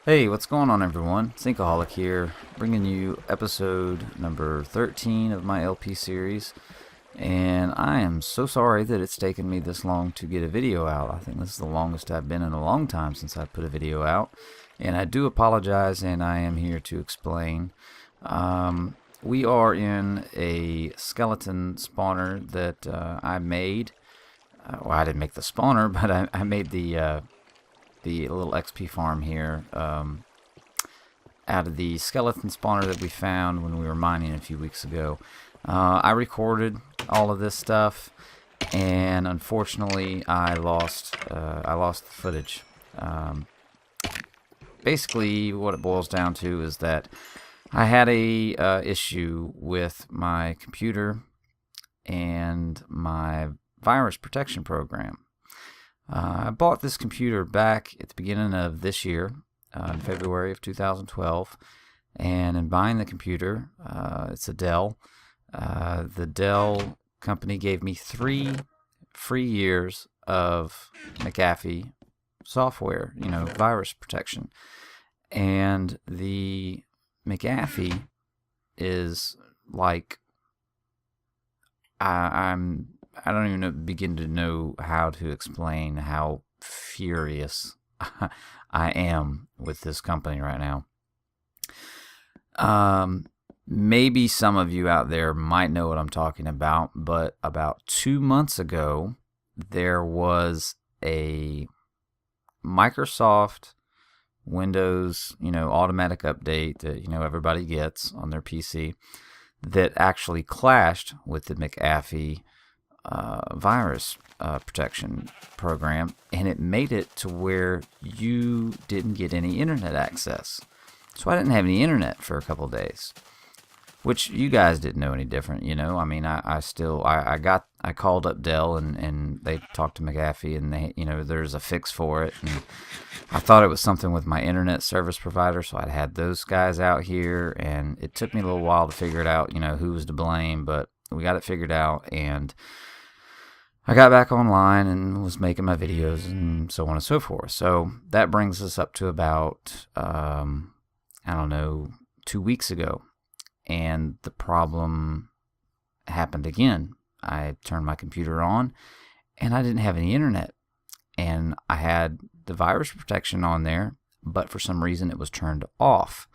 Hey, what's going on, everyone? Thinkaholic here, bringing you episode number 13 of my LP series. And I am so sorry that it's taken me this long to get a video out. I think this is the longest I've been in a long time since I put a video out. And I do apologize, and I am here to explain. We are in a skeleton spawner that I made. Well, I didn't make the spawner, but I made the little XP farm here out of the skeleton spawner that we found when we were mining a few weeks ago. I recorded all of this stuff, and unfortunately, I lost the footage. Basically, what it boils down to is that I had a issue with my computer and my virus protection program. I bought this computer back at the beginning of this year, in February of 2012, and in buying the computer, it's a Dell. The Dell company gave me 3 free years of McAfee software, virus protection. And the McAfee is like, I don't even begin to know how to explain how furious I am with this company right now. Maybe some of you out there might know what I'm talking about, but about 2 months ago, there was a Microsoft Windows, automatic update that, everybody gets on their PC that actually clashed with the McAfee virus protection program, and it made it to where you didn't get any internet access. So I didn't have any internet for a couple of days, which you guys didn't know any different. I mean, I called up Dell, and they talked to McAfee, and they, there's a fix for it. And I thought it was something with my internet service provider, so I'd had those guys out here, and it took me a little while to figure it out, who was to blame, but we got it figured out, and I got back online and was making my videos and so on and so forth. So that brings us up to about, 2 weeks ago. And the problem happened again. I turned my computer on and I didn't have any internet. And I had the virus protection on there, but for some reason it was turned off.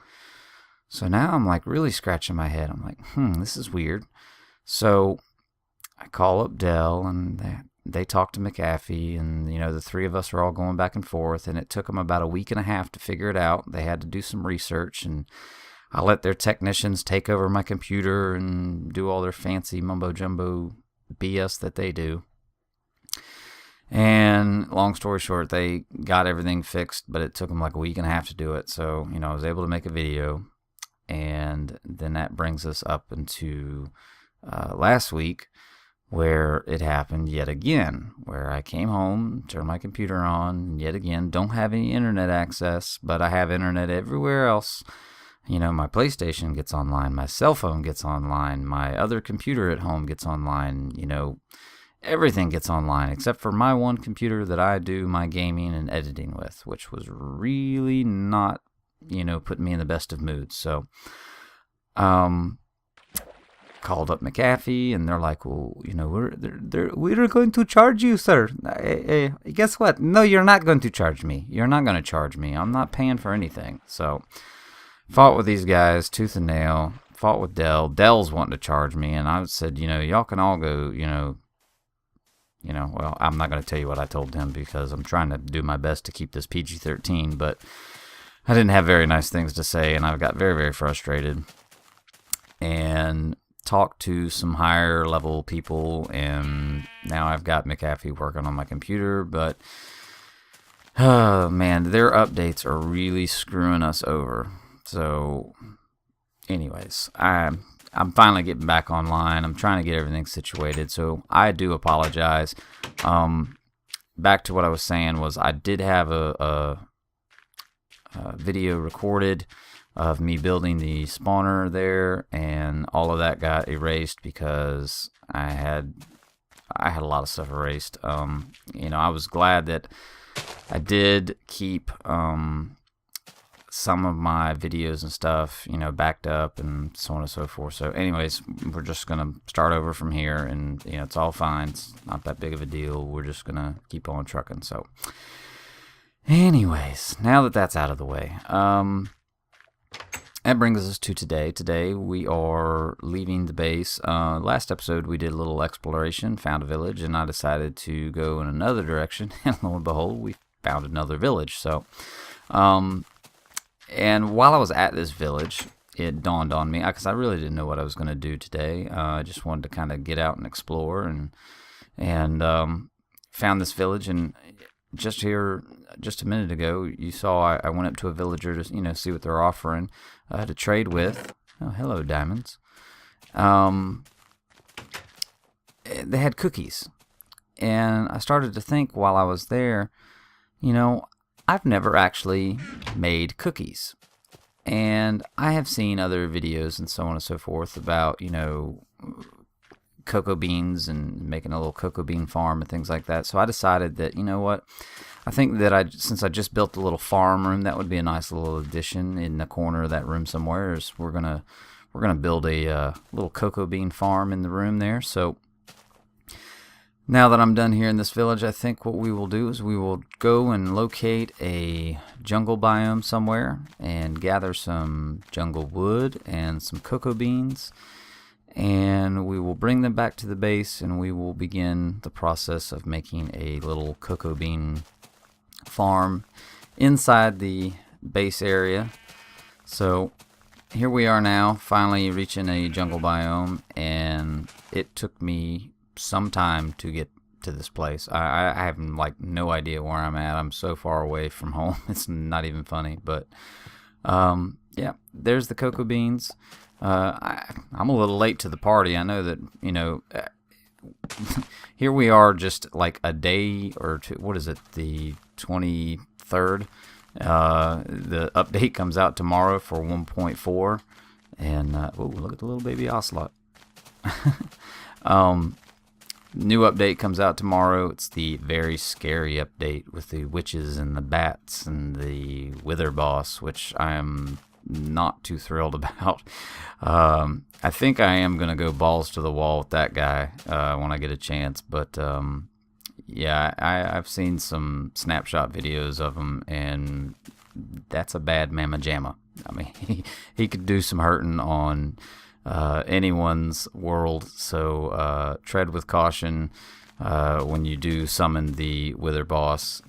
So now I'm like really scratching my head. I'm like, this is weird. So I call up Dell, and they talk to McAfee, and the 3 of us are all going back and forth, and it took them about a week and a half to figure it out. They had to do some research, and I let their technicians take over my computer and do all their fancy mumbo jumbo BS that they do. And long story short, they got everything fixed, but it took them like a week and a half to do it. So I was able to make a video, and then that brings us up into last week, where it happened yet again, where I came home, turned my computer on, yet again, don't have any internet access, but I have internet everywhere else. My PlayStation gets online, my cell phone gets online, my other computer at home gets online, everything gets online, except for my one computer that I do my gaming and editing with, which was really not, putting me in the best of moods. So, called up McAfee, and they're like, well, we're going to charge you, sir. Guess what? No, you're not going to charge me. You're not going to charge me. I'm not paying for anything. So fought with these guys tooth and nail, fought with Dell. Dell's wanting to charge me, and I said, y'all can all go, well, I'm not going to tell you what I told them, because I'm trying to do my best to keep this PG-13, but I didn't have very nice things to say, and I got very, very frustrated. And talked to some higher level people, and now I've got McAfee working on my computer, but oh man, their updates are really screwing us over. So anyways, I'm finally getting back online. I'm trying to get everything situated, so I do apologize. Back to what I was saying was, I did have a video recorded of me building the spawner there, and all of that got erased because I had a lot of stuff erased. I was glad that I did keep some of my videos and stuff, backed up and so on and so forth. So anyways, we're just going to start over from here, and, it's all fine. It's not that big of a deal. We're just going to keep on trucking. So anyways, now that that's out of the way, that brings us to today. Today we are leaving the base. Last episode we did a little exploration, found a village, and I decided to go in another direction, and lo and behold, we found another village. So and while I was at this village, it dawned on me, because I really didn't know what I was going to do today. I just wanted to kind of get out and explore, and found this village. And just a minute ago, you saw I went up to a villager to see what they're offering to trade with. Oh, hello, diamonds. They had cookies, and I started to think while I was there, I've never actually made cookies. And I have seen other videos and so on and so forth about, cocoa beans and making a little cocoa bean farm and things like that. So I decided that, what, I think that since I just built a little farm room, that would be a nice little addition in the corner of that room somewhere. We're gonna build a little cocoa bean farm in the room there. So now that I'm done here in this village, I think what we will do is we will go and locate a jungle biome somewhere and gather some jungle wood and some cocoa beans, and we will bring them back to the base, and we will begin the process of making a little cocoa bean farm inside the base area. So here we are now, finally reaching a jungle biome, and it took me some time to get to this place. I have no idea where I'm at. I'm so far away from home. It's not even funny. But yeah, there's the cocoa beans. I'm a little late to the party. I know that here we are, just like a day or two. What is it? The 23rd. The update comes out tomorrow for 1.4, and look at the little baby ocelot. New update comes out tomorrow. It's the very scary update with the witches and the bats and the wither boss, which I am not too thrilled about. I think I am going to go balls to the wall with that guy when I get a chance. But yeah, I've seen some snapshot videos of him, and that's a bad mamma jamma. I mean, he could do some hurting on anyone's world, so tread with caution when you do summon the wither boss.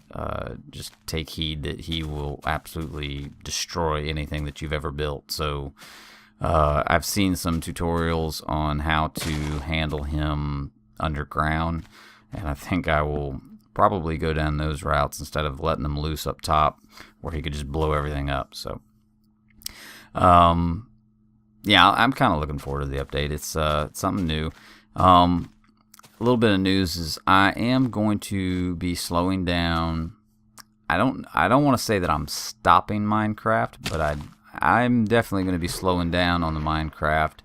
Just take heed that he will absolutely destroy anything that you've ever built. So I've seen some tutorials on how to handle him underground, and I think I will probably go down those routes instead of letting him loose up top where he could just blow everything up. So yeah, I'm kind of looking forward to the update. It's something new. A little bit of news is I am going to be slowing down. I don't want to say that I'm stopping Minecraft, but I'm definitely going to be slowing down on the Minecraft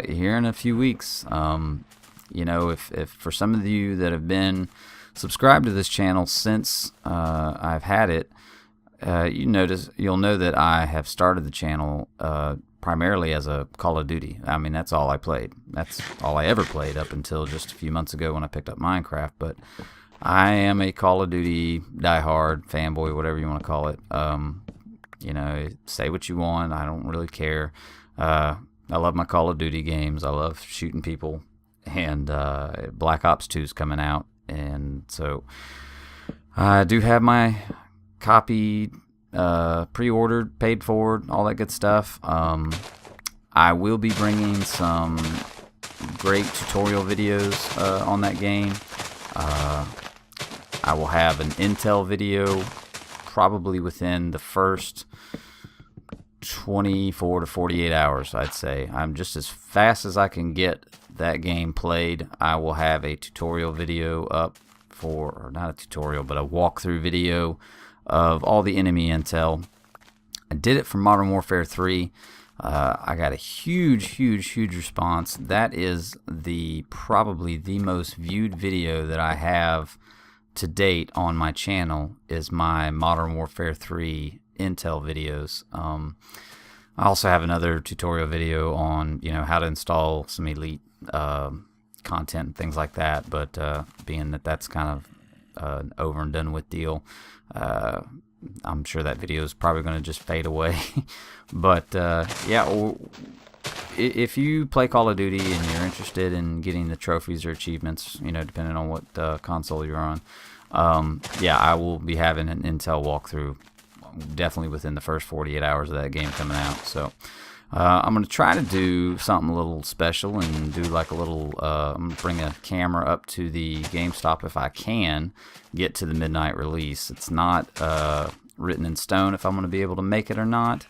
here in a few weeks. If for some of you that have been subscribed to this channel since I've had it, you'll know that I have started the channel primarily as a Call of Duty. I mean, that's all I played. That's all I ever played up until just a few months ago when I picked up Minecraft. But I am a Call of Duty diehard fanboy, whatever you want to call it. Say what you want. I don't really care. I love my Call of Duty games. I love shooting people. And Black Ops 2 is coming out. And so I do have my copy pre-ordered, paid for, all that good stuff. I will be bringing some great tutorial videos on that game. I will have an Intel video probably within the first 24 to 48 hours, I'd say. I'm just as fast as I can get that game played. I will have a tutorial video up or not a tutorial, but a walkthrough video of all the enemy intel. I did it for Modern Warfare 3. I got a huge response. That is probably the most viewed video that I have to date on my channel, is my Modern Warfare 3 Intel videos. I also have another tutorial video on how to install some Elite content and things like that. But being that that's kind of an over and done with deal, I'm sure that video is probably going to just fade away. But yeah, if you play Call of Duty and you're interested in getting the trophies or achievements, depending on what console you're on, yeah, I will be having an Intel walkthrough definitely within the first 48 hours of that game coming out. So I'm going to try to do something a little special and do like a little, I'm going to bring a camera up to the GameStop if I can get to the midnight release. It's not written in stone if I'm going to be able to make it or not.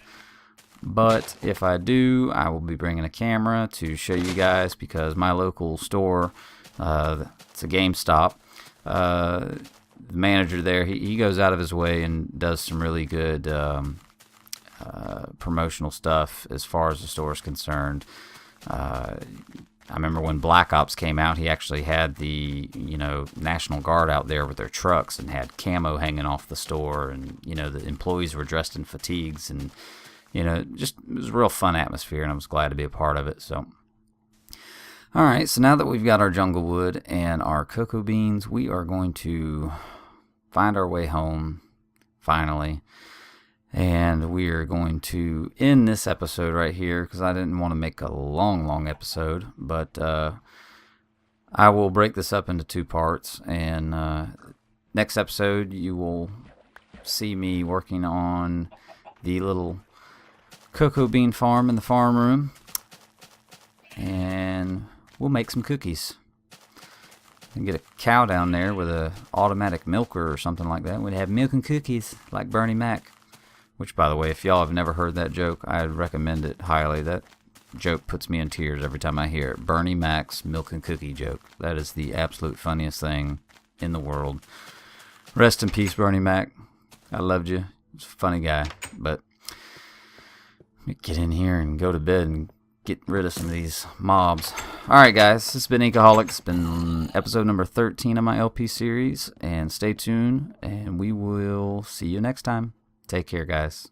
But if I do, I will be bringing a camera to show you guys, because my local store, it's a GameStop, the manager there, he goes out of his way and does some really good promotional stuff as far as the store is concerned. I remember when Black Ops came out, he actually had the National Guard out there with their trucks and had camo hanging off the store, and the employees were dressed in fatigues, and just it was a real fun atmosphere, and I was glad to be a part of it. So alright, so now that we've got our jungle wood and our cocoa beans, we are going to find our way home finally, and we are going to end this episode right here, because I didn't want to make a long episode. But I will break this up into 2 parts, and next episode you will see me working on the little cocoa bean farm in the farm room, and we'll make some cookies and get a cow down there with a automatic milker or something like that. We'd have milk and cookies like Bernie Mac, which, by the way, if y'all have never heard that joke, I'd recommend it highly. That joke puts me in tears every time I hear it. Bernie Mac's milk and cookie joke. That is the absolute funniest thing in the world. Rest in peace, Bernie Mac. I loved you. He's a funny guy. But let me get in here and go to bed and get rid of some of these mobs. Alright guys, this has been Inkaholic. It's been episode number 13 of my LP series, and stay tuned, and we will see you next time. Take care, guys.